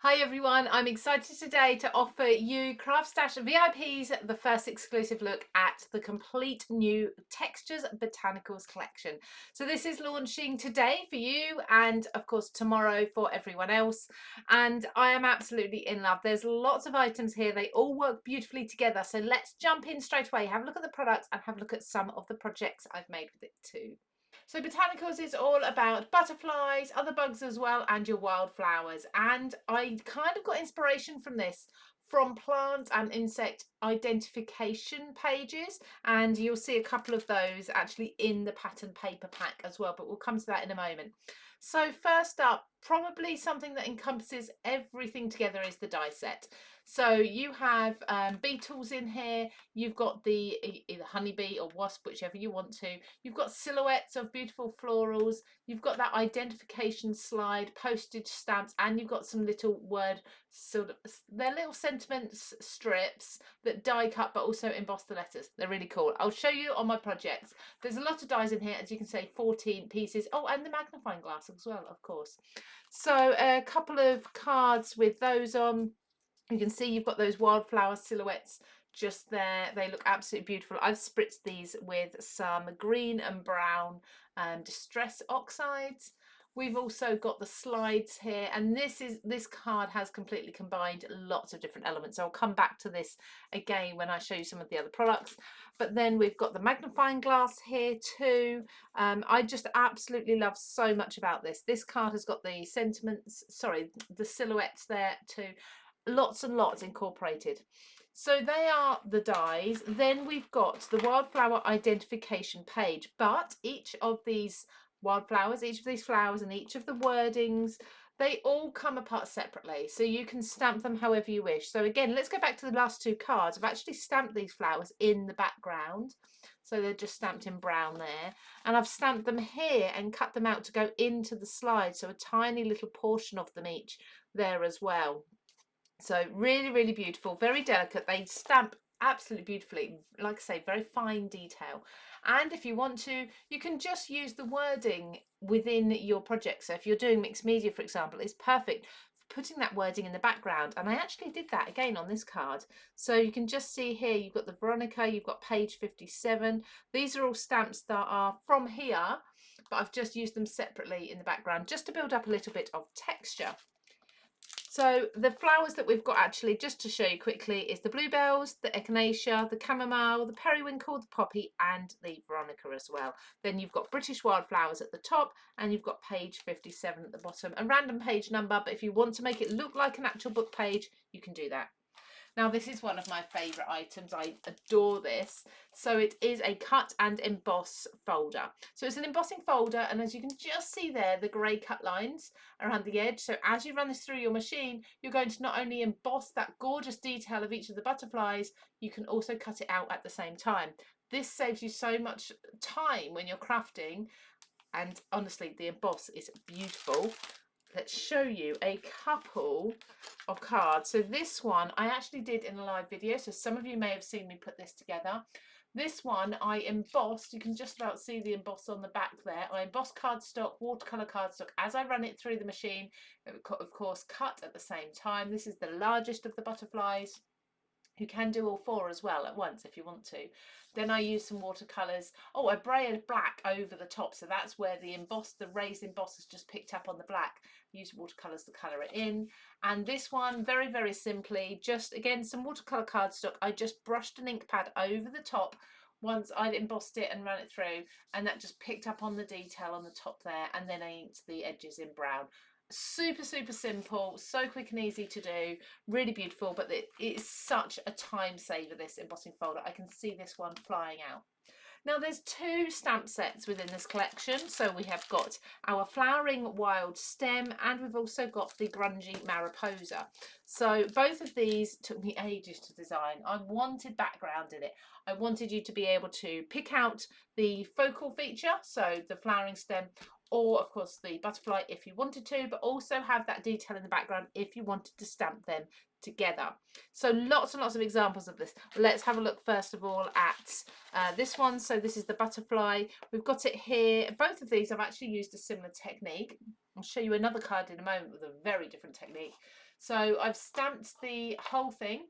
Hi everyone, I'm excited today to offer you CraftStash VIPs the first exclusive look at the complete new Textures Botanicals collection. So this is launching today for you and of course tomorrow for everyone else, and I am absolutely in love. There's lots of items here, they all work beautifully together, so let's jump in straight away, have a look at the products and have a look at some of the projects I've made with it too. So Botanicals is all about butterflies, other bugs as well, and your wildflowers. And I kind of got inspiration from this from plant and insect identification pages, and you'll see a couple of those actually in the pattern paper pack as well, but we'll come to that in a moment. So first up, probably something that encompasses everything together is the die set. So you have beetles in here, you've got the either honeybee or wasp, whichever you want to. You've got silhouettes of beautiful florals, you've got that identification slide, postage stamps, and you've got some little word, sort of, they're little sentiments strips that die cut but also emboss the letters. They're really cool. I'll show you on my projects. There's a lot of dies in here, as you can see, 14 pieces. Oh, and the magnifying glass as well, of course. So a couple of cards with those on. You can see you've got those wildflower silhouettes just there. They look absolutely beautiful. I've spritzed these with some green and brown distress oxides. We've also got the slides here, and this card has completely combined lots of different elements. So I'll come back to this again when I show you some of the other products. But then we've got the magnifying glass here too. I just absolutely love so much about this. This card has got the sentiments, sorry, the silhouettes there too. Lots and lots incorporated. So they are the dies. Then we've got the wildflower identification page, but each of these wildflowers, each of these flowers and each of the wordings, they all come apart separately, so you can stamp them however you wish. So again, let's go back to the last two cards. I've actually stamped these flowers in the background, so they're just stamped in brown there, and I've stamped them here and cut them out to go into the slide, so a tiny little portion of them each there as well. So really, really beautiful, very delicate. They stamp absolutely beautifully, like I say, very fine detail. And if you want to, you can just use the wording within your project. So if you're doing mixed media, for example, it's perfect for putting that wording in the background. And I actually did that again on this card. So you can just see here, you've got the Veronica, you've got page 57. These are all stamps that are from here, but I've just used them separately in the background just to build up a little bit of texture. So the flowers that we've got, actually, just to show you quickly, is the bluebells, the echinacea, the chamomile, the periwinkle, the poppy, and the veronica as well. Then you've got British wildflowers at the top, and you've got page 57 at the bottom. A random page number, but if you want to make it look like an actual book page, you can do that. Now this is one of my favourite items. I adore this. So it is a cut and emboss folder. So it's an embossing folder, and as you can just see there, the grey cut lines around the edge. So as you run this through your machine, you're going to not only emboss that gorgeous detail of each of the butterflies, you can also cut it out at the same time. This saves you so much time when you're crafting, and honestly the emboss is beautiful. Let's show you a couple of cards. So this one I actually did in a live video, so some of you may have seen me put this together. This one I embossed, you can just about see the emboss on the back there. I embossed cardstock, watercolour cardstock, as I run it through the machine, of course cut at the same time. This is the largest of the butterflies. You can do all four as well at once if you want to. Then I use some watercolours. Oh, I braided black over the top, so that's where the raised emboss has just picked up on the black. I use watercolours to colour it in. And this one, very, very simply, just again some watercolour cardstock. I just brushed an ink pad over the top once I'd embossed it and ran it through, and that just picked up on the detail on the top there, and then I inked the edges in brown. Super, super simple, so quick and easy to do, really beautiful, but it is such a time saver, this embossing folder. I can see this one flying out. Now there's two stamp sets within this collection. So we have got our flowering wild stem, and we've also got the grungy mariposa. So both of these took me ages to design. I wanted background in it. I wanted you to be able to pick out the focal feature, so the flowering stem, or of course the butterfly if you wanted to, but also have that detail in the background if you wanted to stamp them together. So lots and lots of examples of this. Let's have a look first of all at this one. So this is the butterfly. We've got it here. Both of these I've actually used a similar technique. I'll show you another card in a moment with a very different technique. So I've stamped the whole thing,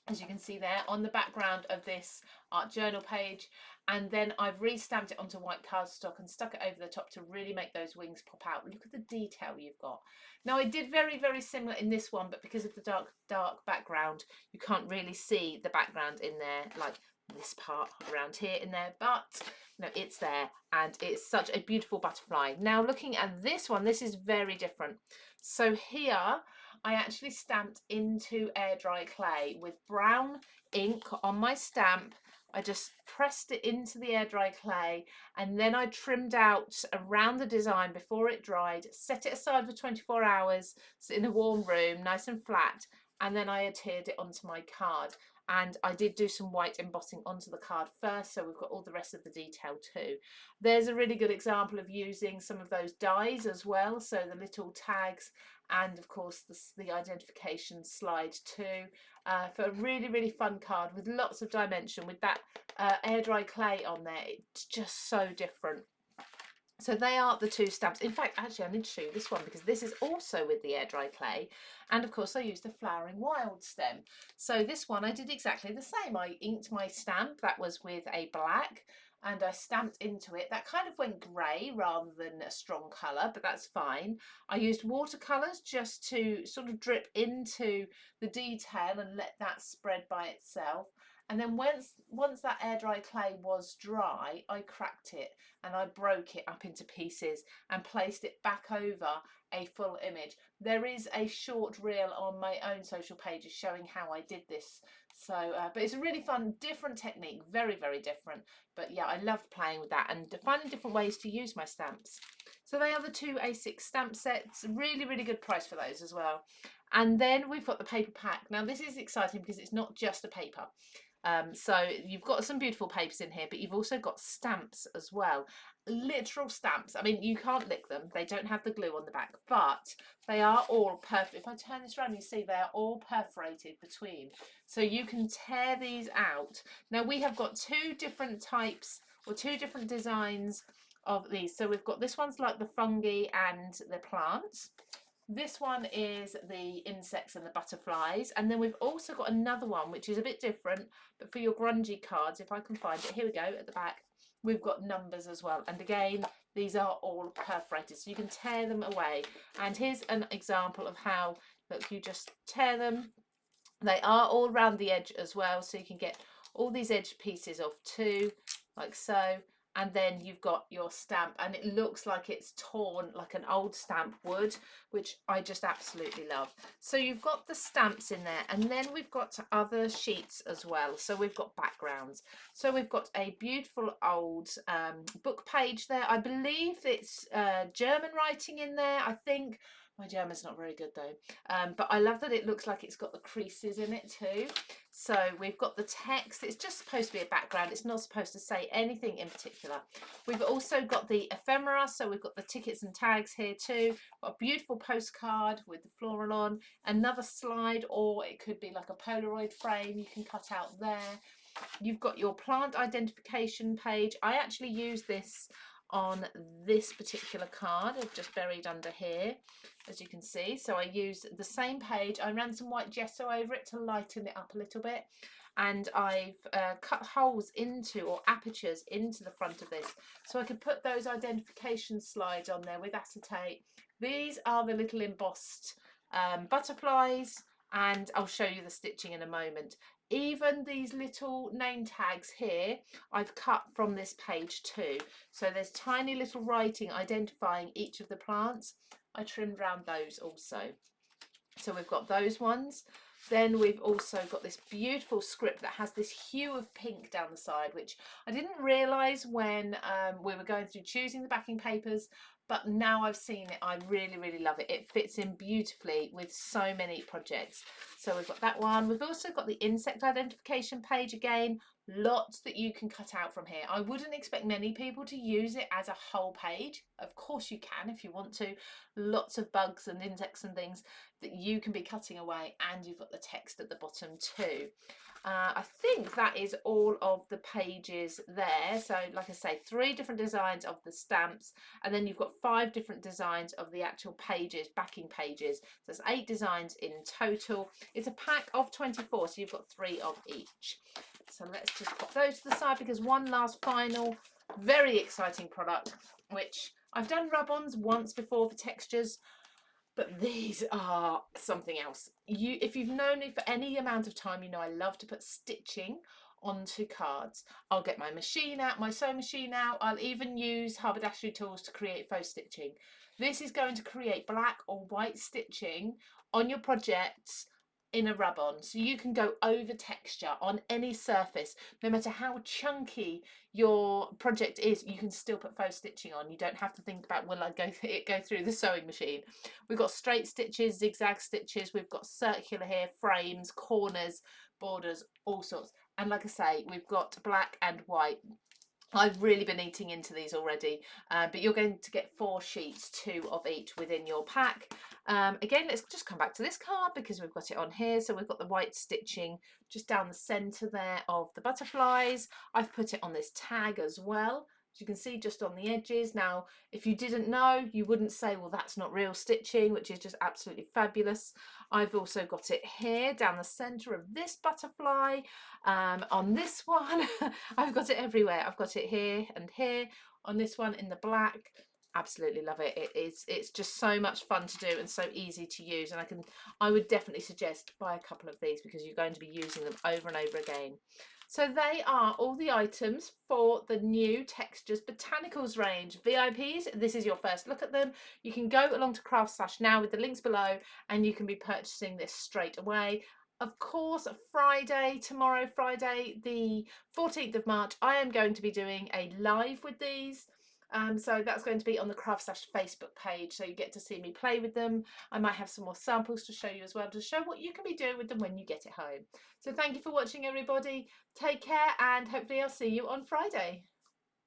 as you can see there, on the background of this art journal page, and then I've re-stamped it onto white cardstock and stuck it over the top to really make those wings pop out. Look at the detail you've got. Now I did very similar in this one, but because of the dark background, you can't really see the background in there, like this part around here in there, but no, it's there, and it's such a beautiful butterfly. Now looking at this one, this is very different. So here I actually stamped into air dry clay with brown ink on my stamp. I just pressed it into the air dry clay, and then I trimmed out around the design before it dried, set it aside for 24 hours in a warm room, nice and flat, and then I adhered it onto my card. And I did do some white embossing onto the card first, so we've got all the rest of the detail too. There's a really good example of using some of those dies as well, so the little tags and of course the identification slide too, for a really fun card with lots of dimension with that air dry clay on there. It's just so different. So they are the two stamps. In fact, actually, I need to show you this one because this is also with the air dry clay. And of course, I used the flowering wild stem. So this one, I did exactly the same. I inked my stamp. That was with a black, and I stamped into it. That kind of went grey rather than a strong colour, but that's fine. I used watercolours just to sort of drip into the detail and let that spread by itself. And then once that air dry clay was dry, I cracked it and I broke it up into pieces and placed it back over a full image. There is a short reel on my own social pages showing how I did this. So, but it's a really fun, different technique, very different. But yeah, I loved playing with that and finding different ways to use my stamps. So they are the two A6 stamp sets, really good price for those as well. And then we've got the paper pack. Now this is exciting because it's not just a paper. So you've got some beautiful papers in here, but you've also got stamps as well. Literal stamps. I mean, you can't lick them. They don't have the glue on the back, but they are all perfect. If I turn this around, you see they are all perforated between. So you can tear these out. Now we have got two different types or two different designs of these. So we've got this one's like the fungi and the plants. This one is the insects and the butterflies, and then we've also got another one which is a bit different, but for your grungy cards, if I can find it, here we go at the back, we've got numbers as well, and again these are all perforated so you can tear them away. And here's an example of how, look, you just tear them. They are all around the edge as well, so you can get all these edge pieces off too, like so. And then you've got your stamp, and it looks like it's torn like an old stamp would, which I just absolutely love. So you've got the stamps in there, and then we've got other sheets as well. So we've got backgrounds. So we've got a beautiful old book page there. I believe it's German writing in there, I think. My German's not very good though, but I love that it looks like it's got the creases in it too. So we've got the text. It's just supposed to be a background. It's not supposed to say anything in particular. We've also got the ephemera, so we've got the tickets and tags here too. Got a beautiful postcard with the floral on, another slide, or it could be like a Polaroid frame you can cut out there. You've got your plant identification page. I actually use this on this particular card. I've just buried under here, as you can see. So I used the same page. I ran some white gesso over it to lighten it up a little bit, and I've cut holes into, or apertures into, the front of this so I could put those identification slides on there with acetate. These are the little embossed butterflies, and I'll show you the stitching in a moment. Even these little name tags here, I've cut from this page too. So there's tiny little writing identifying each of the plants. I trimmed around those also. So we've got those ones. Then we've also got this beautiful script that has this hue of pink down the side, which I didn't realise when we were going through choosing the backing papers, but now I've seen it, I really love it. It fits in beautifully with so many projects. So we've got that one. We've also got the insect identification page again, Lots that you can cut out from here. I wouldn't expect many people to use it as a whole page. Of course you can if you want to. Lots of bugs and insects and things that you can be cutting away, and you've got the text at the bottom too. I think that is all of the pages there. So like I say, 3 different designs of the stamps, and then you've got 5 different designs of the actual pages, backing pages. So there's 8 designs in total. It's a pack of 24, so you've got 3 of each. So let's just pop those to the side, because one last final very exciting product, which I've done rub-ons once before for textures, but these are something else. If you've known me for any amount of time, you know I love to put stitching onto cards. I'll get my machine out, my sewing machine out. I'll even use haberdashery tools to create faux stitching. This is going to create black or white stitching on your projects in a rub-on, so you can go over texture on any surface. No matter how chunky your project is, you can still put faux stitching on. You don't have to think about, will I go through the sewing machine. We've got straight stitches, zigzag stitches, we've got circular here, frames, corners, borders, all sorts. And like I say, we've got black and white. I've really been eating into these already, but you're going to get 4 sheets, 2 of each within your pack. Again, let's just come back to this card because we've got it on here. So we've got the white stitching just down the centre there of the butterflies. I've put it on this tag as well, as you can see, just on the edges. Now, if you didn't know, you wouldn't say, well, that's not real stitching, which is just absolutely fabulous. I've also got it here down the centre of this butterfly. On this one, I've got it everywhere. I've got it here and here. On this one in the black, absolutely love it. It's just so much fun to do and so easy to use. And I would definitely suggest buy a couple of these, because you're going to be using them over and over again. So they are all the items for the new Textures Botanicals range. VIPs, this is your first look at them. You can go along to CraftStash now with the links below, and you can be purchasing this straight away. Of course, tomorrow, Friday, the 14th of March, I am going to be doing a live with these. So that's going to be on the CraftStash Facebook page, so you get to see me play with them. I might have some more samples to show you as well, to show what you can be doing with them when you get it home. So thank you for watching, everybody. Take care, and hopefully I'll see you on Friday.